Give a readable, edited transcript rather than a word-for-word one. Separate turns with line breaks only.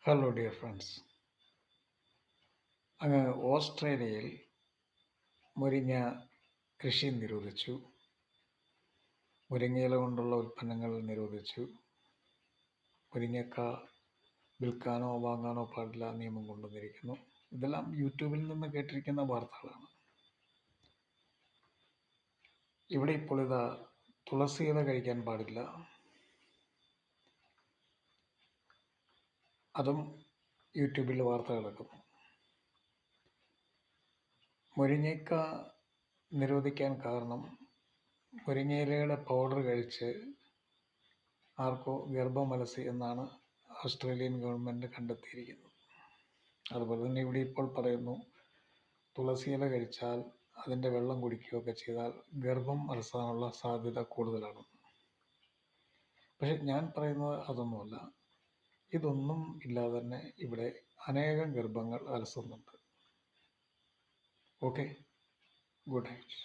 Hello dear friends. അങ്ങ് ഓസ്ട്രേലിയയിൽ മുരിങ്ങ കൃഷി നിരോധിച്ചു. മുരിങ്ങയില കൊണ്ടുള്ള ഉൽപ്പന്നങ്ങൾ നിരോധിച്ചു. മുരിങ്ങക്ക വിൽക്കാനോ വാങ്ങാനോ പാടില്ല നിയമം കൊണ്ടുവന്നിരിക്കുന്നു. ഇതെല്ലാം യൂട്യൂബിൽ നിന്ന് കേട്ടിരിക്കുന്ന വാർത്തകളാണ്. ഇവിടെ ഇപ്പോൾ ഇതാ തുളസിയില കഴിക്കാൻ പാടില്ല, അതും യൂട്യൂബിൽ വാർത്ത കിടക്കുന്നു. മുരിങ്ങയ്ക്ക നിരോധിക്കാൻ കാരണം മുരിങ്ങയിലയുടെ പൗഡർ കഴിച്ച് ആർക്കോ ഗർഭമലസി എന്നാണ് ഓസ്ട്രേലിയൻ ഗവൺമെൻറ് കണ്ടെത്തിയിരിക്കുന്നത്. അതുപോലെ തന്നെ ഇവിടെ ഇപ്പോൾ പറയുന്നു, തുളസിയില കഴിച്ചാൽ അതിൻ്റെ വെള്ളം കുടിക്കുകയൊക്കെ ചെയ്താൽ ഗർഭം അലസാനുള്ള സാധ്യത കൂടുതലാണ്. പക്ഷെ ഞാൻ പറയുന്നത് അതൊന്നുമല്ല. ഇതൊന്നും ഇല്ലാതെ തന്നെ ഇവിടെ അനേകം ഗർഭങ്ങൾ അലസുന്നുണ്ട്. Okay, good night.